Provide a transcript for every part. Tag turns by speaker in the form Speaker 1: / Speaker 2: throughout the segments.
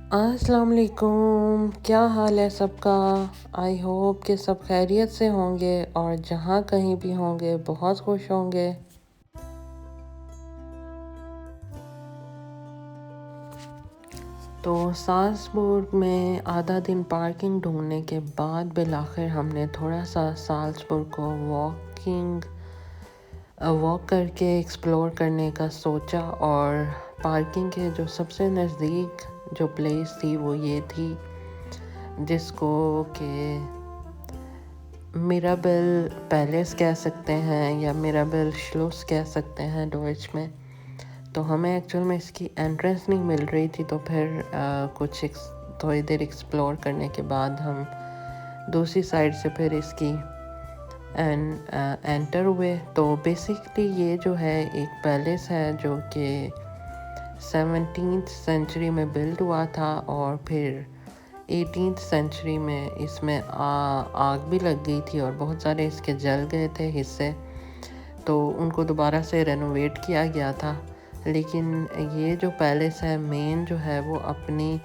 Speaker 1: अस्सलाम वालेकुम, क्या हाल है सबका। आई होप कि सब खैरियत से होंगे और जहाँ कहीं भी होंगे बहुत खुश होंगे। तो साल्ज़बुर्ग में आधा दिन पार्किंग ढूंढने के बाद बिलाखिर हमने थोड़ा सा साल्ज़बुर्ग को वॉक करके एक्सप्लोर करने का सोचा और पार्किंग के जो सबसे नज़दीक जो प्लेस थी वो ये थी जिसको कि मिराबेल पैलेस कह सकते हैं या मिराबेल श्लूस कह सकते हैं डॉइच में। तो हमें एक्चुअल में इसकी एंट्रेंस नहीं मिल रही थी, तो फिर थोड़ी देर एक्सप्लोर करने के बाद हम दूसरी साइड से फिर इसकी एंटर हुए। तो बेसिकली ये जो है एक पैलेस है जो कि 17th सेंचुरी में बिल्ड हुआ था और फिर 18th सेंचुरी में इसमें आग भी लग गई थी और बहुत सारे इसके जल गए थे हिस्से, तो उनको दोबारा से रेनोवेट किया गया था। लेकिन ये जो पैलेस है मेन जो है वो अपनी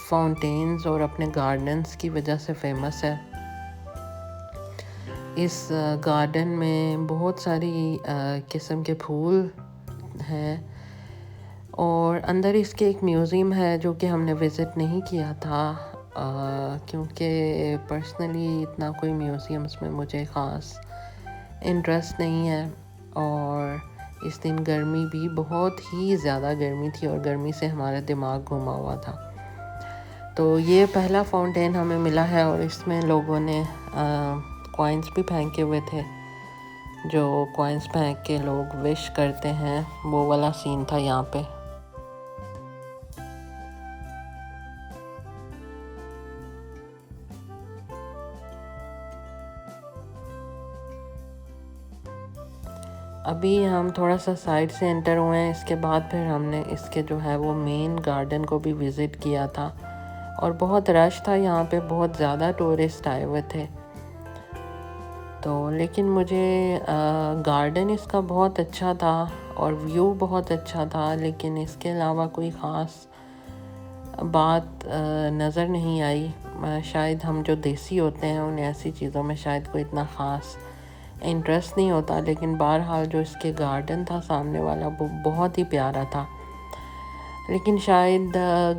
Speaker 1: फाउंटेन्स और अपने गार्डन्स की वजह से फेमस है। इस गार्डन में बहुत सारी किस्म के फूल हैं और अंदर इसके एक म्यूज़ियम है जो कि हमने विज़िट नहीं किया था क्योंकि पर्सनली इतना कोई म्यूज़ियम्स में मुझे ख़ास इंटरेस्ट नहीं है और इस दिन गर्मी भी बहुत ही ज़्यादा गर्मी थी और गर्मी से हमारा दिमाग घुमा हुआ था। तो ये पहला फाउंटेन हमें मिला है और इसमें लोगों ने कॉइन्स भी फेंके हुए थे। जो कॉइन्स फेंक के लोग विश करते हैं वो वाला सीन था यहाँ पे। अभी हम थोड़ा सा साइड से एंटर हुए हैं, इसके बाद फिर हमने इसके जो है वो मेन गार्डन को भी विज़िट किया था और बहुत रश था यहाँ पे, बहुत ज़्यादा टूरिस्ट आए हुए थे। तो लेकिन मुझे गार्डन इसका बहुत अच्छा था और व्यू बहुत अच्छा था, लेकिन इसके अलावा कोई ख़ास बात नज़र नहीं आई। शायद हम जो देसी होते हैं उन्हें ऐसी चीज़ों में शायद कोई इतना ख़ास इंटरेस्ट नहीं होता, लेकिन बहरहाल जो इसके गार्डन था सामने वाला वो बहुत ही प्यारा था। लेकिन शायद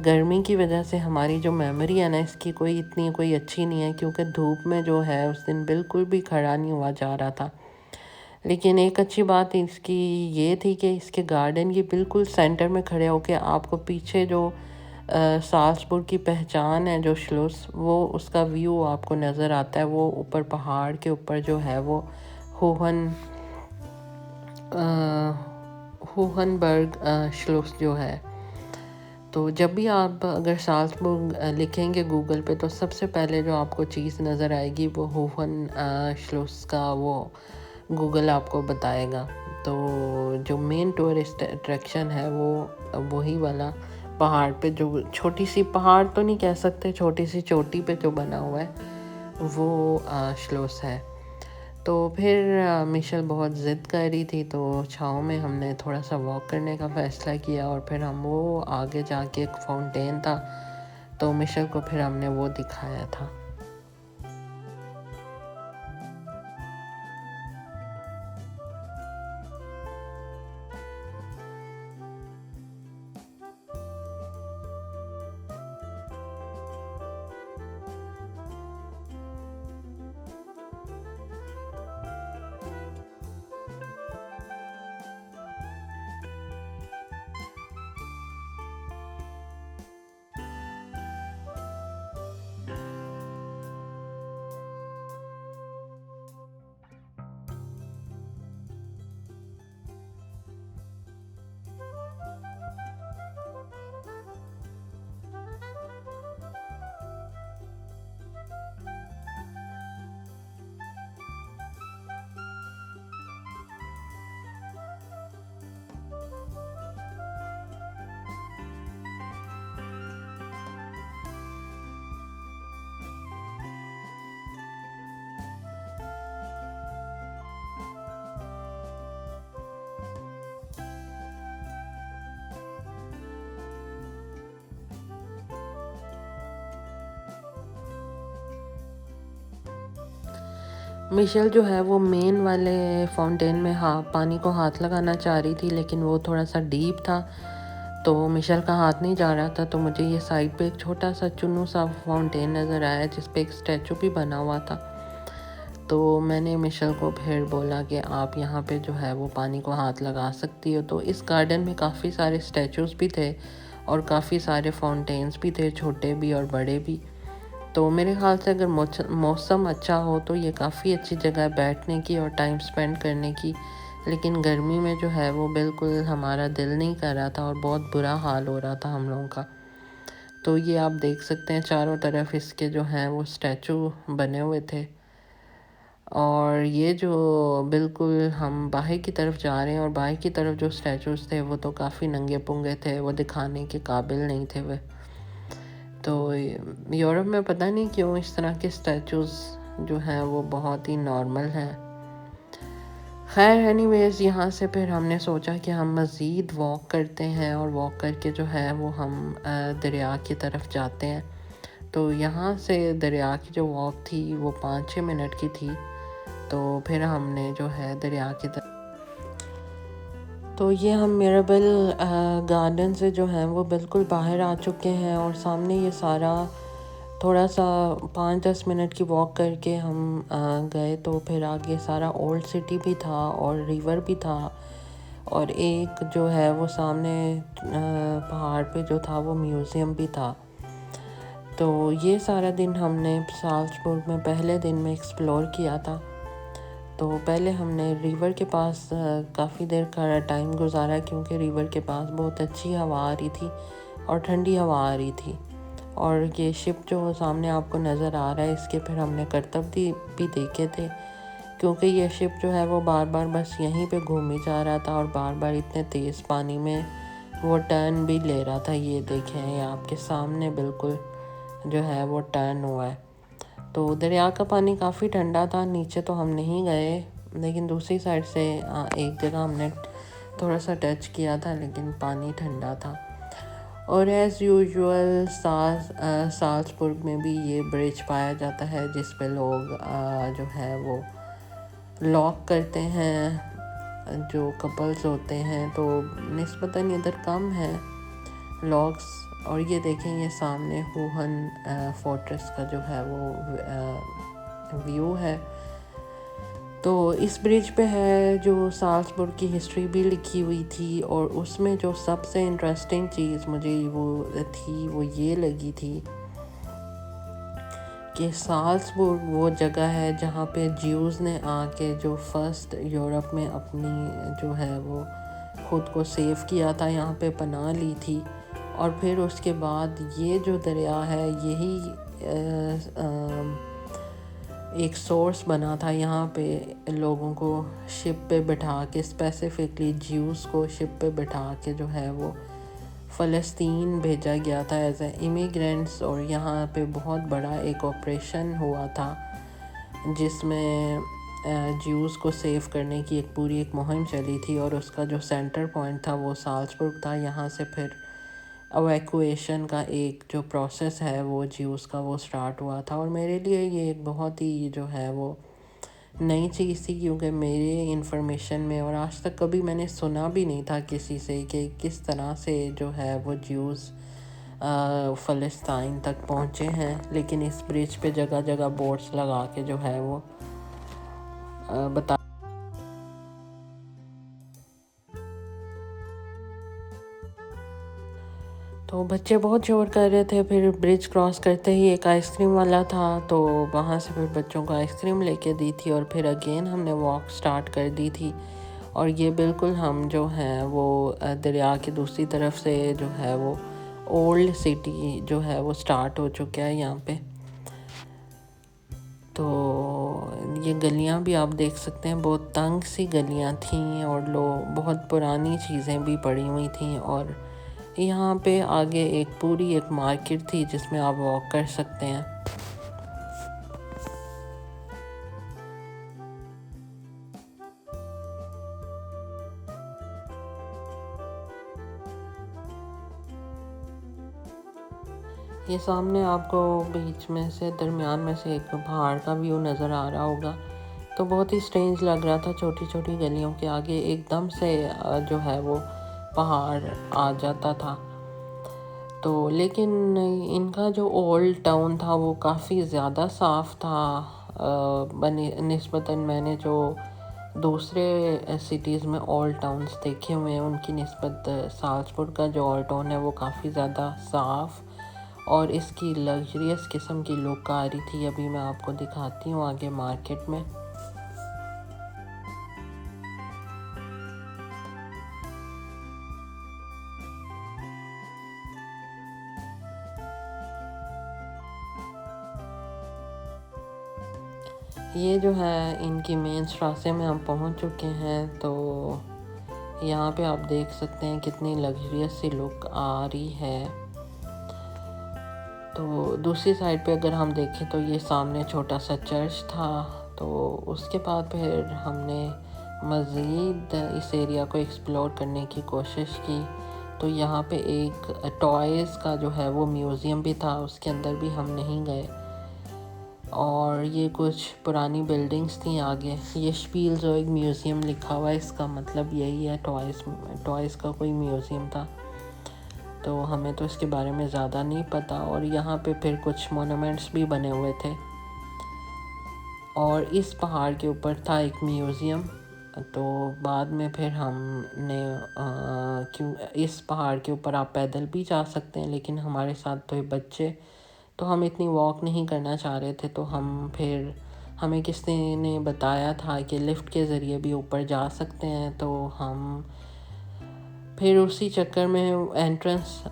Speaker 1: गर्मी की वजह से हमारी जो मेमोरी है ना इसकी कोई अच्छी नहीं है, क्योंकि धूप में जो है उस दिन बिल्कुल भी खड़ा नहीं हुआ जा रहा था। लेकिन एक अच्छी बात इसकी ये थी कि इसके गार्डन के बिल्कुल सेंटर में खड़े होकर आपको पीछे जो साल्ज़बुर्ग की पहचान है जो श्लूस, वो उसका व्यू आपको नज़र आता है। वो ऊपर पहाड़ के ऊपर जो है वो होहनबर्ग श्लूस जो है। तो जब भी आप अगर साल्ज़बुर्ग लिखेंगे गूगल पे तो सबसे पहले जो आपको चीज़ नज़र आएगी वो होहन श्लूस का वो गूगल आपको बताएगा। तो जो मेन टूरिस्ट अट्रैक्शन है वो वही वाला पहाड़ पे, जो छोटी सी पहाड़ तो नहीं कह सकते, छोटी सी चोटी पे जो बना हुआ है वो श्लूस है। तो फिर मिशेल बहुत ज़िद कर रही थी तो छाँव में हमने थोड़ा सा वॉक करने का फ़ैसला किया और फिर हम वो आगे जाके एक फाउंटेन था तो मिशेल को फिर हमने वो दिखाया था। मिशेल जो है वो मेन वाले फाउंटेन में पानी को हाथ लगाना चाह रही थी, लेकिन वो थोड़ा सा डीप था तो मिशेल का हाथ नहीं जा रहा था। तो मुझे ये साइड पे एक छोटा सा चुन्नू सा फाउंटेन नज़र आया जिस पे एक स्टैचू भी बना हुआ था। तो मैंने मिशेल को फिर बोला कि आप यहाँ पे जो है वो पानी को हाथ लगा सकती हो। तो इस गार्डन में काफ़ी सारे स्टैचूज़ भी थे और काफ़ी सारे फाउंटेन्स भी थे, छोटे भी और बड़े भी। तो मेरे ख़्याल से अगर मौसम अच्छा हो तो ये काफ़ी अच्छी जगह है बैठने की और टाइम स्पेंड करने की। लेकिन गर्मी में जो है वो बिल्कुल हमारा दिल नहीं कर रहा था और बहुत बुरा हाल हो रहा था हम लोगों का। तो ये आप देख सकते हैं चारों तरफ इसके जो हैं वो स्टैचू बने हुए थे। और ये जो बिल्कुल हम बाहर की तरफ जा रहे हैं और बाहर की तरफ जो स्टैचूज़ थे वो तो काफ़ी नंगे पुंगे थे, वो दिखाने के काबिल नहीं थे वे। तो यूरोप में पता नहीं क्यों इस तरह के स्टैचूज़ जो हैं वो बहुत ही नॉर्मल हैं। खैर एनीवेज़ यहाँ से फिर हमने सोचा कि हम मज़ीद वॉक करते हैं और वॉक करके जो है वो हम दरिया की तरफ जाते हैं। तो यहाँ से दरिया की जो वॉक थी वो 5-6 मिनट की थी। तो फिर हमने जो है दरिया की तरफ, तो ये हम मिरेबल गार्डन से जो है वो बिल्कुल बाहर आ चुके हैं और सामने ये सारा थोड़ा सा 5-10 मिनट की वॉक करके हम गए। तो फिर आगे सारा ओल्ड सिटी भी था और रिवर भी था और एक जो है वो सामने पहाड़ पे जो था वो म्यूज़ियम भी था। तो ये सारा दिन हमने साल्ज़बर्ग में पहले दिन में एक्सप्लोर किया था। तो पहले हमने रिवर के पास काफ़ी देर का टाइम गुजारा क्योंकि रिवर के पास बहुत अच्छी हवा आ रही थी और ठंडी हवा आ रही थी। और ये शिप जो सामने आपको नज़र आ रहा है इसके फिर हमने करतब भी देखे थे क्योंकि ये शिप जो है वो बार बार बस यहीं पे घूमी जा रहा था और बार बार इतने तेज़ पानी में वो टर्न भी ले रहा था। ये देखें ये आपके सामने बिल्कुल जो है वो टर्न हुआ है। तो दरिया का पानी काफ़ी ठंडा था, नीचे तो हम नहीं गए लेकिन दूसरी साइड से एक जगह हमने थोड़ा सा टच किया था लेकिन पानी ठंडा था। और एज़ यूजुअल साल्ज़बर्ग में भी ये ब्रिज पाया जाता है जिस पे लोग जो है वो लॉक करते हैं, जो कपल्स होते हैं। तो निस्बतन इधर कम है लॉक्स। और ये देखें ये सामने वुहान फोर्ट्रेस का जो है वो व्यू है। तो इस ब्रिज पे है जो साल्ज़बर्ग की हिस्ट्री भी लिखी हुई थी और उसमें जो सबसे इंटरेस्टिंग चीज़ मुझे वो ये लगी थी कि साल्ज़बर्ग वो जगह है जहाँ पे ज्यूज़ ने आके जो फर्स्ट यूरोप में अपनी जो है वो ख़ुद को सेव किया था, यहाँ पे पनाह ली थी। और फिर उसके बाद ये जो दरिया है यही एक सोर्स बना था यहाँ पे लोगों को शिप पे बिठा के, स्पेसिफिकली ज्यूज़ को शिप पे बिठा के जो है वो फ़लस्तीन भेजा गया था एज ए इमिग्रेंट्स। और यहाँ पे बहुत बड़ा एक ऑपरेशन हुआ था जिसमें ज्यूज़ को सेव करने की एक मुहिम चली थी और उसका जो सेंटर पॉइंट था वो साल्ज़बर्ग था। यहाँ से फिर एवैक्यूएशन का एक जो प्रोसेस है वो ज्यूज़ का वो स्टार्ट हुआ था। और मेरे लिए ये एक बहुत ही जो है वो नई चीज़ थी क्योंकि मेरे इंफॉर्मेशन में और आज तक कभी मैंने सुना भी नहीं था किसी से कि किस तरह से जो है वो ज्यूज़ फ़लस्तीन तक पहुँचे हैं। लेकिन इस ब्रिज पे जगह जगह बोर्ड्स लगा के जो है वो बता। तो बच्चे बहुत शोर कर रहे थे। फिर ब्रिज क्रॉस करते ही एक आइसक्रीम वाला था तो वहाँ से फिर बच्चों को आइसक्रीम लेके दी थी और फिर अगेन हमने वॉक स्टार्ट कर दी थी। और ये बिल्कुल हम जो हैं वो दरिया की दूसरी तरफ से जो है वो ओल्ड सिटी जो है वो स्टार्ट हो चुका है यहाँ पे। तो ये गलियाँ भी आप देख सकते हैं, बहुत तंग सी गलियाँ थीं और बहुत पुरानी चीज़ें भी पड़ी हुई थीं। और यहाँ पे आगे एक मार्केट थी जिसमें आप वॉक कर सकते हैं। ये सामने आपको बीच में से दरमियान में से एक पहाड़ का व्यू नज़र आ रहा होगा। तो बहुत ही स्ट्रेंज लग रहा था, छोटी छोटी गलियों के आगे एकदम से जो है वो पहाड़ आ जाता था। तो लेकिन इनका जो ओल्ड टाउन था वो काफ़ी ज़्यादा साफ़ था बने निस्बतन मैंने जो दूसरे सिटीज़ में ओल्ड टाउन्स देखे हुए हैं उनकी निस्बत साल्सबुर्ग का जो ओल्ड टाउन है वो काफ़ी ज़्यादा साफ़ और इसकी लग्जरियस किस्म की लुक आ रही थी। अभी मैं आपको दिखाती हूँ आगे मार्केट में। ये जो है इनकी मेन रास्ते में हम पहुंच चुके हैं। तो यहाँ पे आप देख सकते हैं कितनी लग्जरियस सी लुक आ रही है। तो दूसरी साइड पे अगर हम देखें तो ये सामने छोटा सा चर्च था। तो उसके बाद फिर हमने मज़ीद इस एरिया को एक्सप्लोर करने की कोशिश की। तो यहाँ पे एक टॉयज़ का जो है वो म्यूज़ियम भी था, उसके अंदर भी हम नहीं गए। और ये कुछ पुरानी बिल्डिंग्स थी आगे। ये स्पीलज़ोइग म्यूज़ियम लिखा हुआ है, इसका मतलब यही है टॉयज़ का कोई म्यूज़ियम था। तो हमें तो इसके बारे में ज़्यादा नहीं पता। और यहाँ पे फिर कुछ मोनूमेंट्स भी बने हुए थे और इस पहाड़ के ऊपर था एक म्यूज़ियम। तो बाद में फिर हमने क्यों इस पहाड़ के ऊपर आप पैदल भी जा सकते हैं, लेकिन हमारे साथ तो ये बच्चे, तो हम इतनी वॉक नहीं करना चाह रहे थे। तो हमें किसी ने बताया था कि लिफ़्ट के ज़रिए भी ऊपर जा सकते हैं। तो हम फिर उसी चक्कर में एंट्रेंस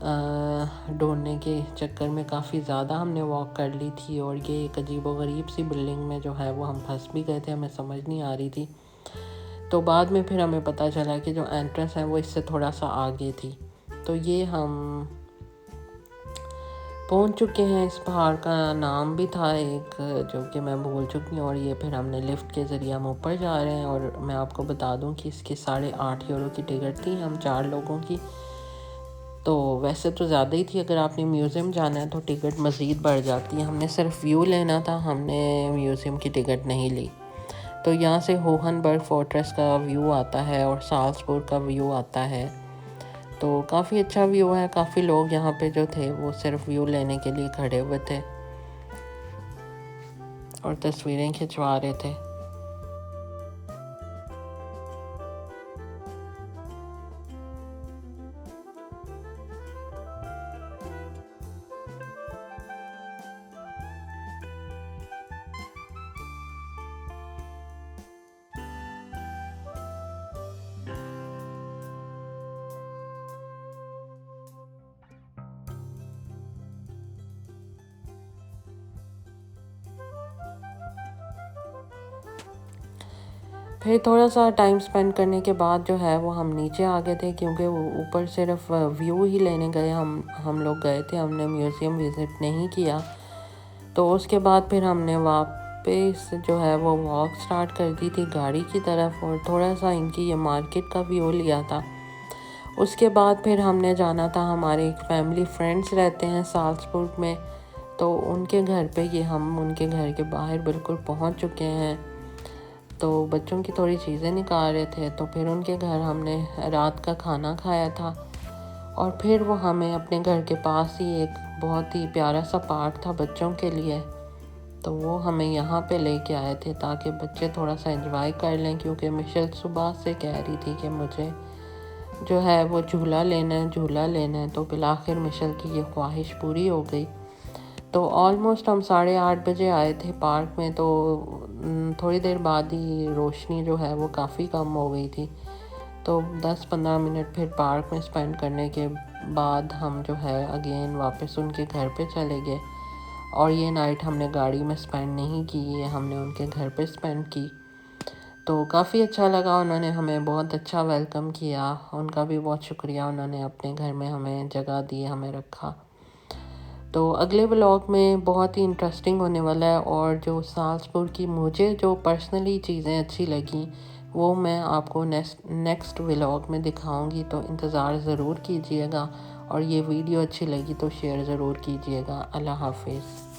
Speaker 1: ढूंढने के चक्कर में काफ़ी ज़्यादा हमने वॉक कर ली थी। और ये एक अजीबोगरीब सी बिल्डिंग में जो है वो हम फंस भी गए थे, हमें समझ नहीं आ रही थी। तो बाद में फिर हमें पता चला कि जो एंट्रेंस है वो इससे थोड़ा सा आगे थी। तो ये हम पहुंच चुके हैं। इस पहाड़ का नाम भी था एक, जो कि मैं भूल चुकी हूँ। और ये फिर हमने लिफ्ट के ज़रिए हम ऊपर जा रहे हैं। और मैं आपको बता दूं कि इसकी 8.5 यूरो की टिकट थी, हम 4 लोगों की। तो वैसे तो ज़्यादा ही थी, अगर आपने म्यूज़ियम जाना है तो टिकट मज़ीद बढ़ जाती है। हमने सिर्फ व्यू लेना था, हमने म्यूज़ियम की टिकट नहीं ली। तो यहाँ से होहनबर्ग फोर्ट्रेस का व्यू आता है और साल्सबुर्ग का व्यू आता है। तो काफ़ी अच्छा व्यू है। काफ़ी लोग यहाँ पे जो थे वो सिर्फ व्यू लेने के लिए खड़े हुए थे और तस्वीरें खिंचवा रहे थे। फिर थोड़ा सा टाइम स्पेंड करने के बाद जो है वो हम नीचे आ गए थे, क्योंकि वो ऊपर सिर्फ व्यू ही लेने गए हम लोग गए थे, हमने म्यूज़ियम विज़िट नहीं किया। तो उसके बाद फिर हमने वापस जो है वो वॉक स्टार्ट कर दी थी गाड़ी की तरफ और थोड़ा सा इनकी ये मार्केट का व्यू लिया था। उसके बाद फिर हमने जाना था, हमारे एक फैमिली फ्रेंड्स रहते हैं साल्सबुर्ग में, तो उनके घर पे ये हम उनके घर के बाहर बिल्कुल पहुंच चुके हैं। तो बच्चों की थोड़ी चीज़ें निकाल रहे थे, तो फिर उनके घर हमने रात का खाना खाया था। और फिर वो हमें अपने घर के पास ही एक बहुत ही प्यारा सा पार्क था बच्चों के लिए, तो वो हमें यहाँ पे लेके आए थे ताकि बच्चे थोड़ा सा एंजॉय कर लें। क्योंकि मिशेल सुबह से कह रही थी कि मुझे जो है वो झूला लेना है। तो बिलाखिर मिशेल की ये ख्वाहिश पूरी हो गई। तो ऑलमोस्ट हम 8:30 बजे आए थे पार्क में। तो थोड़ी देर बाद ही रोशनी जो है वो काफ़ी कम हो गई थी। तो 10-15 मिनट फिर पार्क में स्पेंड करने के बाद हम जो है अगेन वापस उनके घर पे चले गए। और ये नाइट हमने गाड़ी में स्पेंड नहीं की, ये हमने उनके घर पे स्पेंड की। तो काफ़ी अच्छा लगा, उन्होंने हमें बहुत अच्छा वेलकम किया। उनका भी बहुत शुक्रिया, उन्होंने अपने घर में हमें जगह दी, हमें रखा। तो अगले व्लॉग में बहुत ही इंटरेस्टिंग होने वाला है। और जो साल्सबुर्ग की मुझे जो पर्सनली चीज़ें अच्छी लगी वो मैं आपको नेक्स्ट व्लॉग में दिखाऊंगी, तो इंतज़ार ज़रूर कीजिएगा। और ये वीडियो अच्छी लगी तो शेयर ज़रूर कीजिएगा। अल्लाह हाफिज़।